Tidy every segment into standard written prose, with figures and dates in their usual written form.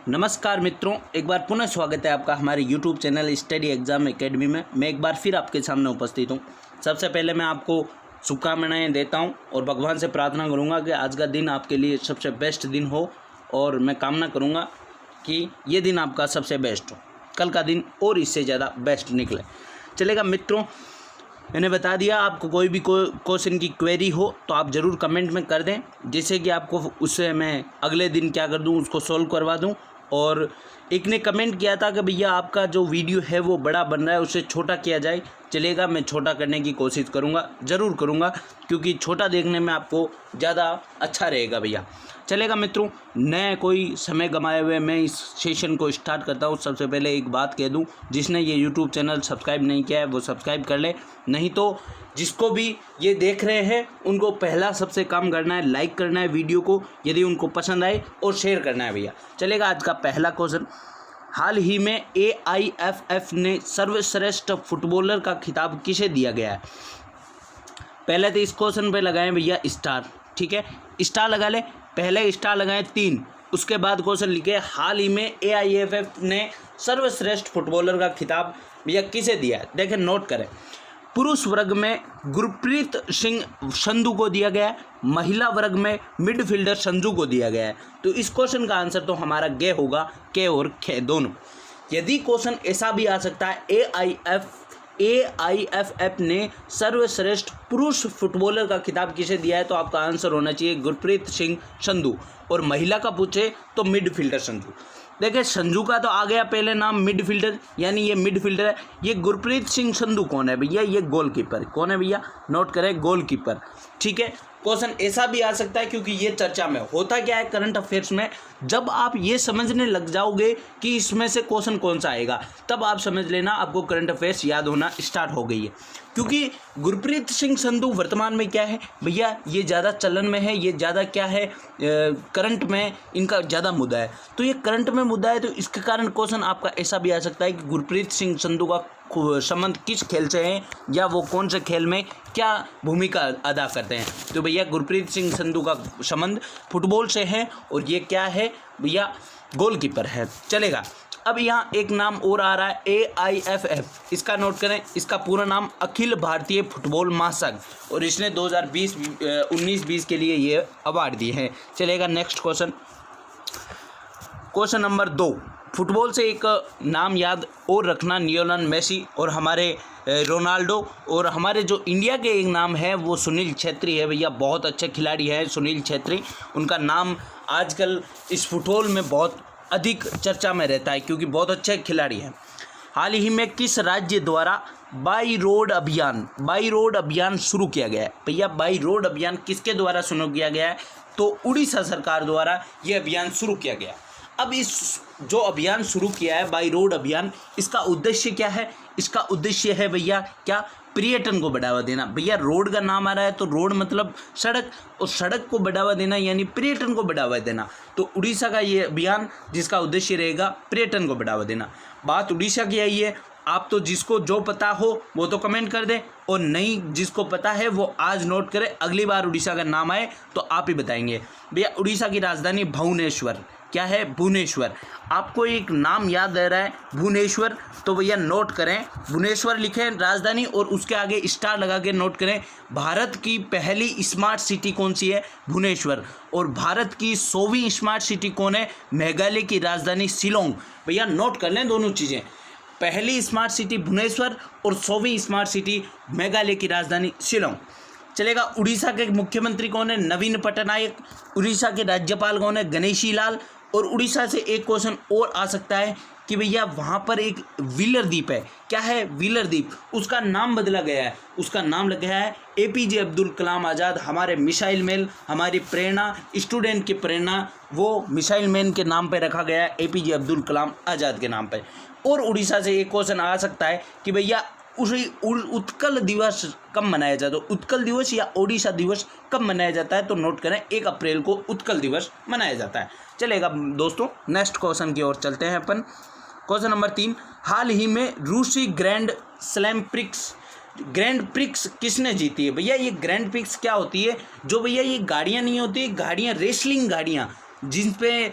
नमस्कार मित्रों, एक बार पुनः स्वागत है आपका हमारे YouTube channel study exam academy में। मैं एक बार फिर आपके सामने उपस्थित हूं। सबसे पहले मैं आपको शुभकामनाएं देता हूं और भगवान से प्रार्थना करूंगा कि आज का दिन आपके लिए सबसे बेस्ट दिन हो और मैं कामना करूंगा कि ये दिन आपका सबसे बेस्ट हो, कल का दिन और इससे ज़्यादा बेस्ट निकले। चलेगा मित्रों, मैंने बता दिया आपको कोई भी क्वेश्चन की क्वेरी हो तो आप ज़रूर कमेंट में कर दें, जिससे कि आपको उससे मैं अगले दिन क्या कर दूं, उसको सॉल्व करवा दूं। और एक ने कमेंट किया था कि भैया आपका जो वीडियो है वो बड़ा बन रहा है, उसे छोटा किया जाए। चलेगा, मैं छोटा करने की कोशिश करूँगा, ज़रूर करूँगा, क्योंकि छोटा देखने में आपको ज़्यादा अच्छा रहेगा भैया। चलेगा मित्रों, नए कोई समय गंवाए हुए मैं इस सेशन को स्टार्ट करता हूँ। सबसे पहले एक बात कह दूँ, जिसने ये यूट्यूब चैनल सब्सक्राइब नहीं किया है वो सब्सक्राइब कर ले, नहीं तो जिसको भी ये देख रहे हैं उनको पहला सबसे काम करना है लाइक करना है वीडियो को, यदि उनको पसंद आए, और शेयर करना है भैया। चलेगा, आज का पहला क्वेश्चन, हाल ही में AIFF ने सर्वश्रेष्ठ फुटबॉलर का खिताब किसे दिया गया है? पहले तो इस क्वेश्चन पे लगाएं भैया स्टार, ठीक है, स्टार लगा ले, पहले स्टार लगाएं 3, उसके बाद क्वेश्चन लिखे हाल ही में AIFF ने सर्वश्रेष्ठ फुटबॉलर का खिताब भैया किसे दिया है। देखें, नोट करें, पुरुष वर्ग में गुरप्रीत सिंह संधू को दिया गया है, महिला वर्ग में मिडफील्डर संजू को दिया गया है। तो इस क्वेश्चन का आंसर तो हमारा गे होगा, के और खे दोनों। यदि क्वेश्चन ऐसा भी आ सकता है AIFF ने सर्वश्रेष्ठ पुरुष फुटबॉलर का खिताब किसे दिया है, तो आपका आंसर होना चाहिए गुरप्रीत सिंह संधू, और महिला का पूछे तो मिडफील्डर संजू। देखिए, संजू का तो आ गया पहले नाम मिडफील्डर, यानी ये मिडफील्डर है। ये गुरप्रीत सिंह संधू कौन है भैया? ये गोलकीपर। कौन है भैया? नोट करें, गोलकीपर। ठीक है, क्वेश्चन ऐसा भी आ सकता है, क्योंकि ये चर्चा में होता क्या है करंट अफेयर्स में, जब आप ये समझने लग जाओगे कि इसमें से क्वेश्चन कौन सा आएगा, तब आप समझ लेना आपको करंट अफेयर्स याद होना स्टार्ट हो गई है। क्योंकि गुरप्रीत सिंह संधू वर्तमान में क्या है भैया, ये ज़्यादा चलन में है, ये ज़्यादा क्या है, करंट में इनका ज़्यादा मुद्दा है। तो ये करंट में मुद्दा है, तो इसके कारण क्वेश्चन आपका ऐसा भी आ सकता है कि गुरप्रीत सिंह संधू का संबंध किस खेल से है, या वो कौन से खेल में क्या भूमिका अदा करते हैं। तो भैया गुरप्रीत सिंह संधू का संबंध फुटबॉल से है, और ये क्या है भैया, गोलकीपर है। चलेगा, अब यहाँ एक नाम और आ रहा है AIFF, इसका नोट करें, इसका पूरा नाम अखिल भारतीय फुटबॉल महासंघ, और इसने 2019-20 के लिए ये अवार्ड दिए हैं। चलेगा, next question, question number 2, football से एक नाम याद और रखना, लियोनेल मेसी और हमारे रोनाल्डो, और हमारे जो इंडिया के एक नाम है वो सुनील छेत्री है भैया। बहुत अच्छे खिलाड़ी हैं सुनील छेत्री, उनका नाम आजकल इस फुटबॉल में बहुत अधिक चर्चा में रहता है, क्योंकि बहुत अच्छे खिलाड़ी हैं। हाल ही में किस राज्य द्वारा बाई रोड अभियान शुरू किया गया है भैया? बाई रोड अभियान किसके द्वारा शुरू किया गया है? तो उड़ीसा सरकार द्वारा ये अभियान शुरू किया गया। अब इस जो अभियान शुरू किया है बाई रोड अभियान, इसका उद्देश्य क्या है? इसका उद्देश्य है भैया क्या, पर्यटन को बढ़ावा देना। भैया रोड का नाम आ रहा है तो रोड मतलब सड़क, और सड़क को बढ़ावा देना यानी पर्यटन को बढ़ावा देना। तो उड़ीसा का ये अभियान जिसका उद्देश्य रहेगा पर्यटन को बढ़ावा देना। बात उड़ीसा की आई है, आप तो जिसको जो पता हो वो तो कमेंट कर दें, और नहीं जिसको पता है वो आज नोट करें, अगली बार उड़ीसा का नाम आए तो आप ही बताएंगे। भैया उड़ीसा की राजधानी भुवनेश्वर, क्या है? भुवनेश्वर। आपको एक नाम याद दे रहा है भुवनेश्वर, तो भैया नोट करें, भुवनेश्वर लिखें राजधानी, और उसके आगे स्टार लगा के नोट करें। भारत की पहली स्मार्ट सिटी कौन सी है? भुवनेश्वर। और भारत की 100वीं स्मार्ट सिटी कौन है? मेघालय की राजधानी शिलोंग। भैया नोट कर लें दोनों चीज़ें, पहली स्मार्ट सिटी भुवनेश्वर और 100वीं स्मार्ट सिटी मेघालय की राजधानी शिलोंग। चलेगा, उड़ीसा के मुख्यमंत्री कौन है? नवीन पटनायक। उड़ीसा के राज्यपाल कौन है? गणेशी लाल। और उड़ीसा से एक क्वेश्चन और आ सकता है कि भैया वहाँ पर एक व्हीलर द्वीप है, क्या है? व्हीलर द्वीप, उसका नाम बदला गया है, उसका नाम लगा है APJ अब्दुल कलाम आज़ाद। हमारे मिसाइल मैन, हमारी प्रेरणा, स्टूडेंट की प्रेरणा, वो मिसाइल मैन के नाम पे रखा गया है, APJ अब्दुल कलाम आज़ाद के नाम पे। और उड़ीसा से एक क्वेश्चन आ सकता है कि भैया उसी उत्कल दिवस कब मनाया जाता है? तो उत्कल दिवस या ओडिशा दिवस कब मनाया जाता है? तो नोट करें, 1 अप्रैल को उत्कल दिवस मनाया जाता है। चलेगा दोस्तों, नेक्स्ट क्वेश्चन की ओर चलते हैं अपन। क्वेश्चन नंबर 3, हाल ही में रूसी ग्रैंड प्रिक्स किसने जीती है? भैया ये ग्रैंड प्रिक्स क्या होती है? जो भैया ये गाड़ियाँ नहीं होती, गाड़ियाँ रेसलिंग गाड़ियाँ, जिन पे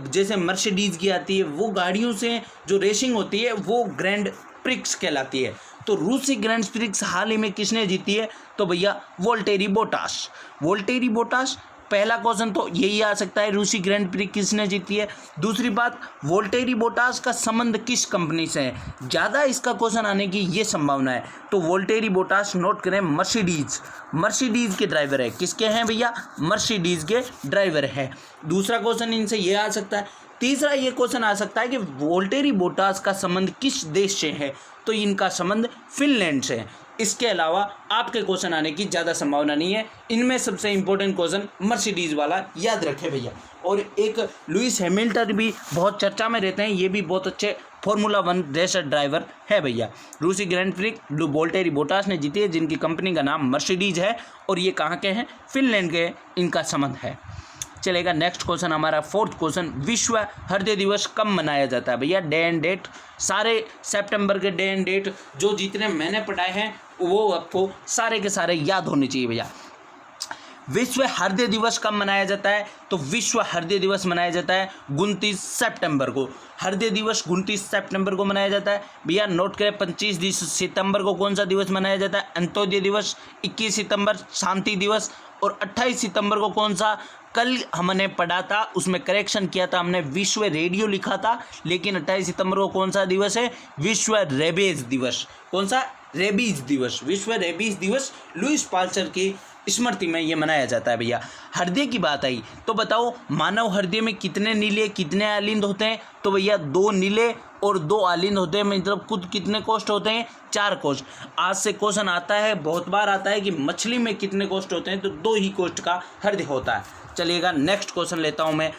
जैसे मर्सिडीज़ की आती है, वो गाड़ियों से जो रेसिंग होती है वो ग्रैंड प्रिक्स कहलाती है। तो रूसी ग्रैंड प्रिक्स हाल ही में किसने जीती है? तो भैया वोल्टेरी बोटास। वोल्टेरी बोटास, पहला क्वेश्चन तो यही आ सकता है, रूसी ग्रैंड प्रिक्स किसने जीती है। दूसरी बात, वोल्टेरी बोटास का संबंध किस कंपनी से है? ज़्यादा इसका क्वेश्चन आने की ये संभावना है। तो वोल्टेरी बोटास नोट करें, मर्सिडीज़ के ड्राइवर है। किसके हैं भैया? मर्सिडीज़ के ड्राइवर है। दूसरा क्वेश्चन इनसे ये आ सकता है। तीसरा ये क्वेश्चन आ सकता है कि वोल्टेरी बोटास का संबंध किस देश से है? तो इनका संबंध फिनलैंड से है। इसके अलावा आपके क्वेश्चन आने की ज़्यादा संभावना नहीं है। इनमें सबसे इंपॉर्टेंट क्वेश्चन मर्सिडीज़ वाला याद रखें भैया। और एक लुइस हैमिल्टन भी बहुत चर्चा में रहते हैं, ये भी बहुत अच्छे फार्मूला 1 रेसर ड्राइवर है भैया। रूसी ग्रैंड प्रिक्स वोल्टेरी बोटास ने जीती है, जिनकी कंपनी का नाम मर्सिडीज़ है और ये कहाँ के हैं? फिनलैंड के इनका संबंध है। चलेगा नेक्स्ट क्वेश्चन हमारा, फोर्थ क्वेश्चन, विश्व हृदय दिवस कब मनाया जाता है भैया? डे एंड डेट, सारे सितंबर के डे एंड डेट जो जितने मैंने पढ़ाए हैं वो आपको सारे के सारे याद होने चाहिए भैया। विश्व हृदय दिवस कब मनाया जाता है? तो विश्व हृदय दिवस मनाया जाता है 29 सितंबर को। हृदय दिवस 29 सितंबर को मनाया जाता है भैया। नोट करें, 25 सितंबर को कौन सा दिवस मनाया जाता है? अंत्योदय दिवस। 21 सितंबर शांति दिवस। और 28 सितंबर को कौन सा? कल हमने पढ़ा था, उसमें करेक्शन किया था हमने, विश्व रेडियो लिखा था, लेकिन 28 सितंबर को कौन सा दिवस है? विश्व रेबीज दिवस। कौन सा? रेबीज दिवस। विश्व रेबीज दिवस लुइस पास्चर की स्मृति में ये मनाया जाता है भैया। हृदय की बात आई तो बताओ, मानव हृदय में कितने नीले कितने आलिंद होते हैं? तो भैया 2 नीले और 2 आलिंद होते हैं। मतलब कुल कितने कोष्ठ होते हैं? 4 कोष्ठ। आज से क्वेश्चन आता है, बहुत बार आता है कि मछली में कितने कोष्ठ होते हैं? तो 2 ही कोष्ठ का हृदय होता है। चलिएगा नेक्स्ट क्वेश्चन लेता हूं मैं,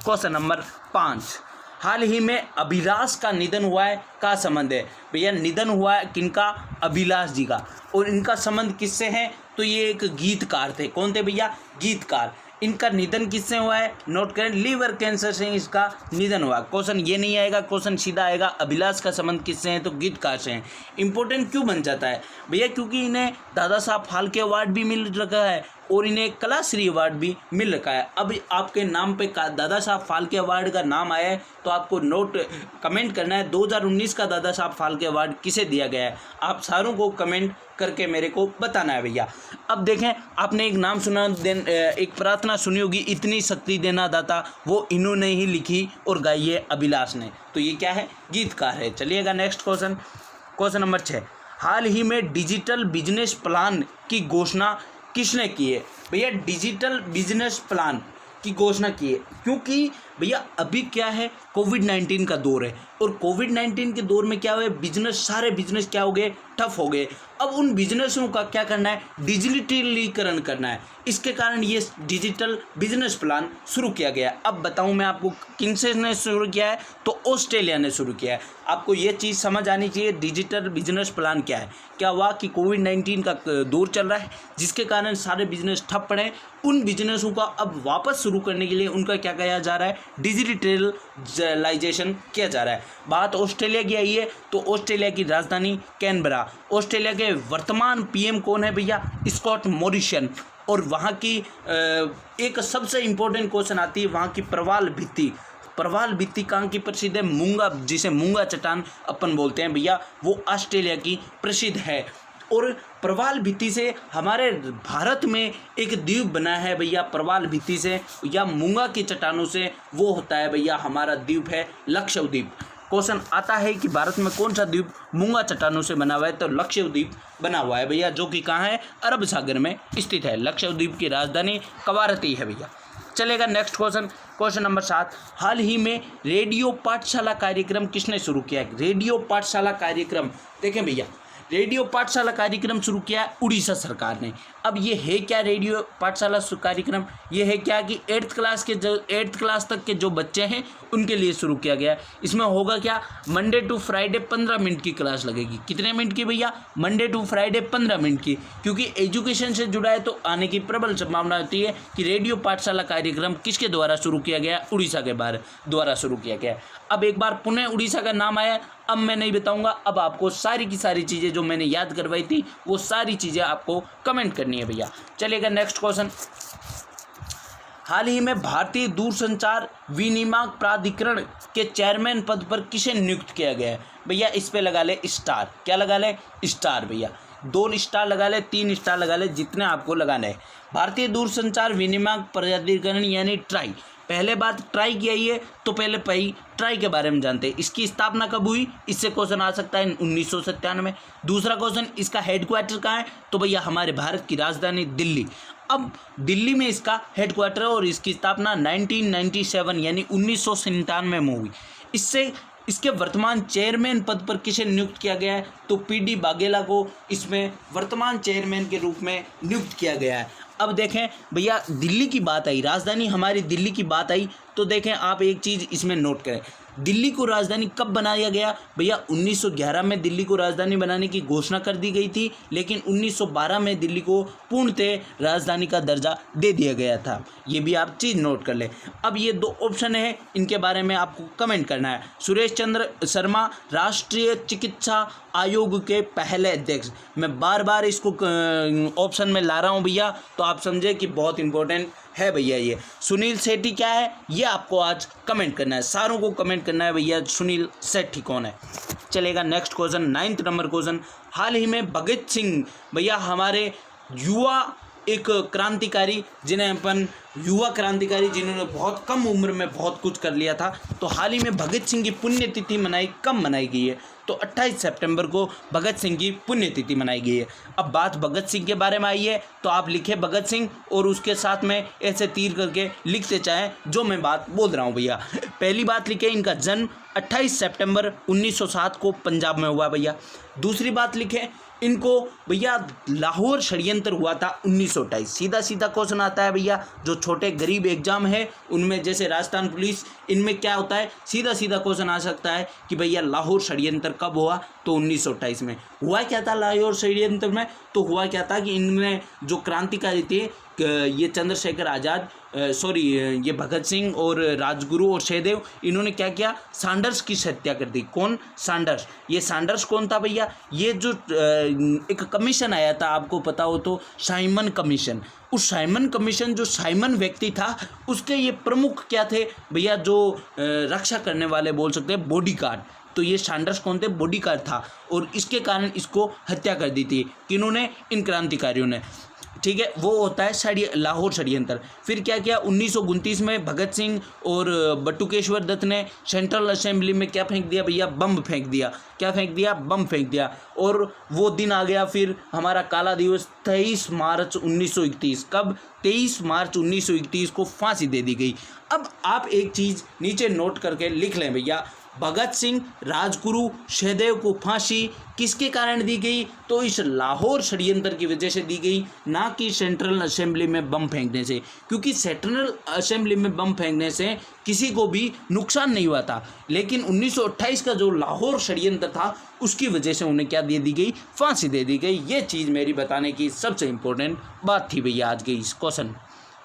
क्वेश्चन नंबर 5। हाल ही में अभिलाष का निधन हुआ है, का संबंध है भैया? निधन हुआ है किनका? अभिलाष जी का। और इनका संबंध किससे है? तो ये एक गीतकार थे। कौन थे भैया? गीतकार। इनका निधन किससे हुआ है? नोट करें, लीवर कैंसर से इसका निधन हुआ। क्वेश्चन ये नहीं आएगा, क्वेश्चन सीधा आएगा, अभिलाष का संबंध किससे है? तो गीतकार से है। इंपॉर्टेंट क्यों बन जाता है भैया? क्योंकि इन्हें दादा साहब फाल्के अवार्ड भी मिल रखा है और इन्हें कलाश्री अवार्ड भी मिल रखा है। अब आपके नाम पे दादा साहब फाल्के अवार्ड का नाम आया है तो आपको नोट कमेंट करना है 2019 का दादा साहब फाल्के अवार्ड किसे दिया गया है। आप सारों को कमेंट करके मेरे को बताना है भैया। अब देखें, आपने एक नाम सुना, एक प्रार्थना सुनी होगी, इतनी शक्ति देना दाता, वो इन्होंने ही लिखी और गाई है अभिलाष ने। तो ये क्या है? गीतकार है। चलिएगा नेक्स्ट क्वेश्चन, क्वेश्चन नंबर 6। हाल ही में डिजिटल बिजनेस प्लान की घोषणा किसने की है भैया? डिजिटल बिजनेस प्लान की घोषणा की है, क्योंकि भैया अभी क्या है, कोविड-19 का दौर है और कोविड-19 के दौर में क्या हुआ है, बिजनेस, सारे बिजनेस क्या हो गए? ठप हो गए। अब उन बिजनेसों का क्या करना है? डिजिटलीकरण करना है। इसके कारण ये डिजिटल बिजनेस प्लान शुरू किया गया। अब बताऊं मैं आपको किनसे ने शुरू किया है? तो ऑस्ट्रेलिया ने शुरू किया है। आपको ये चीज़ समझ आनी चाहिए, डिजिटल बिजनेस प्लान क्या है। क्या हुआ कि कोविड-19 का दौर चल रहा है, जिसके कारण सारे बिजनेस ठप पड़े। उन बिजनेसों का अब वापस शुरू करने के लिए उनका क्या किया जा रहा है? डिजिटलाइजेशन किया जा रहा है। बात ऑस्ट्रेलिया की आई है तो ऑस्ट्रेलिया की राजधानी कैनबरा। ऑस्ट्रेलिया के वर्तमान पीएम कौन है भैया? Scott Morrison. और वहाँ की एक सबसे इम्पोर्टेंट क्वेश्चन आती है, वहाँ की प्रवाल भित्ति। प्रवाल भित्ति कहाँ की प्रसिद्ध है? मूंगा, जिसे मूंगा चट्टान अपन बोलते हैं भैया, वो ऑस्ट्रेलिया की प्रसिद्ध है। और प्रवाल भित्ति से हमारे भारत में एक द्वीप बना है भैया, प्रवाल भित्ति से या मूंगा की चट्टानों से, वो होता है भैया हमारा द्वीप है लक्षद्वीप। क्वेश्चन आता है कि भारत में कौन सा द्वीप मूंगा चट्टानों से बना हुआ है? तो लक्षद्वीप बना हुआ है भैया, जो कि कहाँ है? अरब सागर में स्थित है। लक्षद्वीप की राजधानी कवारती है भैया। चलेगा नेक्स्ट क्वेश्चन, क्वेश्चन नंबर 7। हाल ही में रेडियो पाठशाला कार्यक्रम किसने शुरू किया है? रेडियो पाठशाला कार्यक्रम देखें भैया, रेडियो पाठशाला कार्यक्रम शुरू किया है उड़ीसा सरकार ने। अब ये है क्या रेडियो पाठशाला कार्यक्रम? ये है क्या कि 8th क्लास तक के जो बच्चे हैं उनके लिए शुरू किया गया है। इसमें होगा क्या? मंडे टू फ्राइडे 15 मिनट की क्लास लगेगी। कितने मिनट की भैया? मंडे टू फ्राइडे 15 मिनट की। क्योंकि एजुकेशन से जुड़ा है तो आने की प्रबल संभावना होती है कि रेडियो पाठशाला कार्यक्रम किसके द्वारा शुरू किया गया? उड़ीसा के द्वारा शुरू किया गया। अब एक बार पुनः उड़ीसा का नाम आया, अब मैं नहीं बताऊंगा, अब आपको सारी की सारी चीज़ें जो मैंने याद करवाई थी वो सारी चीज़ें आपको कमेंट करनी है भैया। चलिएगा नेक्स्ट क्वेश्चन। हाल ही में भारतीय दूरसंचार विनियामक प्राधिकरण के चेयरमैन पद पर किसे नियुक्त किया गया है? भैया इस पे लगा ले स्टार। क्या लगा ले? स्टार भैया। 2 स्टार लगा ले, 3 स्टार लगा ले, जितने आपको लगाना है। भारतीय दूरसंचार विनियामक प्राधिकरण यानी ट्राई। पहले बात ट्राई की आई है तो पहले ट्राई के बारे में जानते हैं। इसकी स्थापना कब हुई? इससे क्वेश्चन आ सकता है 1997 में। दूसरा क्वेश्चन, इसका हेडक्वार्टर कहाँ है? तो भैया हमारे भारत की राजधानी दिल्ली। अब दिल्ली में इसका हेडक्वार्टर है और इसकी स्थापना 1997 यानी 1997 में हुई। इसके वर्तमान चेयरमैन पद पर किसे नियुक्त किया गया है? तो पीडी वाघेला को इसमें वर्तमान चेयरमैन के रूप में नियुक्त किया गया है। अब देखें भैया, दिल्ली की बात आई, राजधानी हमारी दिल्ली की बात आई, तो देखें आप एक चीज़ इसमें नोट करें, दिल्ली को राजधानी कब बनाया गया? भैया 1911 में दिल्ली को राजधानी बनाने की घोषणा कर दी गई थी, लेकिन 1912 में दिल्ली को पूर्णतः राजधानी का दर्जा दे दिया गया था। ये भी आप चीज़ नोट कर लें। अब ये 2 ऑप्शन है, इनके बारे में आपको कमेंट करना है। सुरेश चंद्र शर्मा राष्ट्रीय चिकित्सा आयोग के पहले अध्यक्ष। मैं बार बार इसको ऑप्शन में ला रहा हूँ भैया, तो आप समझे कि बहुत इंपॉर्टेंट है भैया। ये सुनील सेठी क्या है, ये आपको आज कमेंट करना है, सारों को कमेंट करना है भैया सुनील सेठी कौन है। चलेगा next question, 9th number question. हाल ही में भगत सिंह भैया हमारे युवा एक क्रांतिकारी, जिन्हें अपन युवा क्रांतिकारी, जिन्होंने बहुत कम उम्र में बहुत कुछ कर लिया था, तो हाल ही में भगत सिंह की पुण्यतिथि कब मनाई गई है? तो 28 सितंबर को भगत सिंह की पुण्यतिथि मनाई गई है। अब बात भगत सिंह के बारे में आई है तो आप लिखे भगत सिंह और उसके साथ में ऐसे तीर करके लिखते चाहें जो मैं बात बोल रहा हूँ भैया। पहली बात लिखे, इनका जन्म 28 सितंबर 1907 को पंजाब में हुआ भैया। दूसरी बात लिखे, इनको भैया लाहौर षड्यंत्र हुआ था 1928। सीधा सीधा क्वेश्चन आता है भैया, जो छोटे गरीब एग्जाम है उनमें, जैसे राजस्थान पुलिस, इनमें क्या होता है, सीधा सीधा क्वेश्चन आ सकता है कि भैया लाहौर षड्यंत्र कब हुआ? तो 1928 में। हुआ क्या था लाहौर षड्यंत्र में? तो हुआ क्या था कि इनमें जो क्रांतिकारी थे, ये चंद्रशेखर आज़ाद, ये भगत सिंह और राजगुरु और सहदेव, इन्होंने क्या किया? सैंडर्स की हत्या कर दी। कौन? सैंडर्स। ये सैंडर्स कौन था भैया? ये जो एक कमीशन आया था, आपको पता हो तो, साइमन कमीशन। उस साइमन कमीशन, जो साइमन व्यक्ति था, उसके ये प्रमुख क्या थे भैया? जो रक्षा करने वाले बोल सकते हैं, बॉडीगार्ड। तो ये सैंडर्स कौन थे? बॉडीगार्ड था, और इसके कारण इसको हत्या कर दी थी। किन्होंने? इन क्रांतिकारियों ने। ठीक है, वो होता है लाहौर षड्यंत्र। फिर क्या किया? 1929 में भगत सिंह और बटुकेश्वर दत्त ने सेंट्रल असेंबली में क्या फेंक दिया भैया? बम फेंक दिया। क्या फेंक दिया? बम फेंक दिया। और वो दिन आ गया फिर हमारा काला दिवस, 23 मार्च 1931। कब? 23 मार्च 1931 को फांसी दे दी गई। अब आप एक चीज़ नीचे नोट करके लिख लें भैया, भगत सिंह, राजगुरु, सहदेव को फांसी किसके कारण दी गई? तो इस लाहौर षड्यंत्र की वजह से दी गई, ना कि सेंट्रल असेंबली में बम फेंकने से। क्योंकि सेंट्रल असेंबली में बम फेंकने से किसी को भी नुकसान नहीं हुआ था, लेकिन 1928 का जो लाहौर षड्यंत्र था, उसकी वजह से उन्हें क्या दे दी गई? फांसी दे दी गई। ये चीज़ मेरी बताने की सबसे इम्पोर्टेंट बात थी भैया आज के इस क्वेश्चन।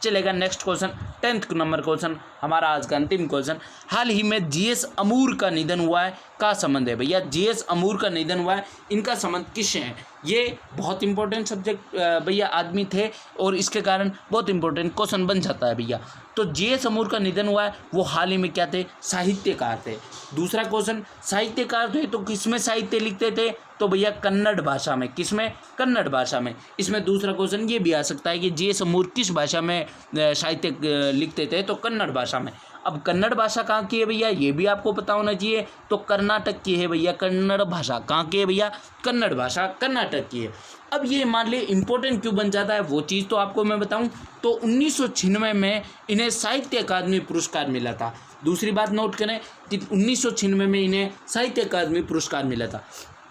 चलेगा next question, 10th number question, हमारा आज का अंतिम क्वेश्चन। हाल ही में जीएस अमूर का निधन हुआ है, का संबंध है भैया? जीएस अमूर का निधन हुआ है, इनका संबंध किससे है? ये बहुत इंपॉर्टेंट सब्जेक्ट भैया आदमी थे, और इसके कारण बहुत इंपॉर्टेंट क्वेश्चन बन जाता है भैया। तो जीएस अमूर का निधन हुआ है, वो हाल ही में क्या थे? साहित्यकार थे। दूसरा क्वेश्चन, साहित्यकार थे तो किसमें साहित्य लिखते थे? तो भैया कन्नड़ भाषा में। किसमें? कन्नड़ भाषा में। इसमें दूसरा क्वेश्चन ये भी आ सकता है कि जीएस अमूर किस भाषा में साहित्य लिखते थे? तो कन्नड़ भाषा में। अब कन्नड़ भाषा कहाँ की है भैया? ये भी आपको पता होना चाहिए। तो कर्नाटक की है भैया कन्नड़ भाषा। कहाँ की है भैया? कन्नड़ भाषा कर्नाटक की है। अब ये मान लिए इंपॉर्टेंट क्यों बन जाता है, वो चीज़ तो आपको मैं बताऊं। तो 1996 में इन्हें साहित्य अकादमी पुरस्कार मिला था। दूसरी बात नोट करें कि 1996 में इन्हें साहित्य अकादमी पुरस्कार मिला था।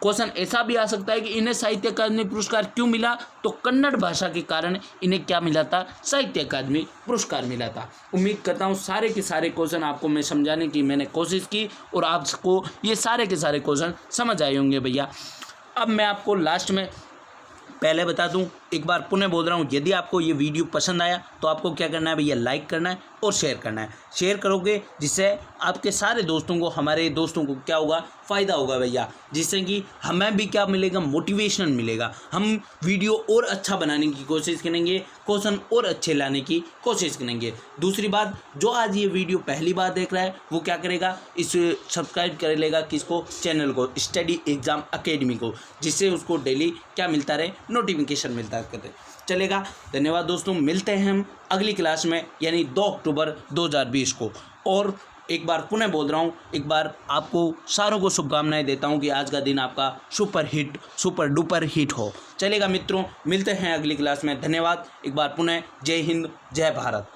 क्वेश्चन ऐसा भी आ सकता है कि इन्हें साहित्य अकादमी पुरस्कार क्यों मिला? तो कन्नड़ भाषा के कारण इन्हें क्या मिला था? साहित्य अकादमी पुरस्कार मिला था। उम्मीद करता हूँ सारे के सारे क्वेश्चन आपको मैं समझाने की मैंने कोशिश की, और आपको ये सारे के सारे क्वेश्चन समझ आए होंगे भैया। अब मैं आपको लास्ट में पहले बता दूं, एक बार पुनः बोल रहा हूं, यदि आपको ये वीडियो पसंद आया तो आपको क्या करना है भैया? लाइक करना है। और शेयर करना है। शेयर करोगे जिससे आपके सारे दोस्तों को, हमारे दोस्तों को क्या होगा, फ़ायदा होगा भैया, जिससे कि हमें भी क्या मिलेगा, मोटिवेशन मिलेगा। हम वीडियो और अच्छा बनाने की कोशिश करेंगे, क्वेश्चन और अच्छे लाने की कोशिश करेंगे। दूसरी बात, जो आज ये वीडियो पहली बार देख रहा है वो क्या करेगा, इस सब्सक्राइब कर लेगा किसको, चैनल को, स्टडी एग्ज़ाम अकेडमी को, जिससे उसको डेली क्या मिलता रहे, नोटिफिकेशन मिलता रहे। चलेगा। धन्यवाद दोस्तों, मिलते हैं हम अगली क्लास में, यानी 2 अक्टूबर 2020 को। और एक बार पुनः बोल रहा हूँ, एक बार आपको सारों को शुभकामनाएं देता हूँ कि आज का दिन आपका सुपर डुपर हिट हो। चलेगा मित्रों, मिलते हैं अगली क्लास में। धन्यवाद एक बार पुनः। जय हिंद, जय भारत।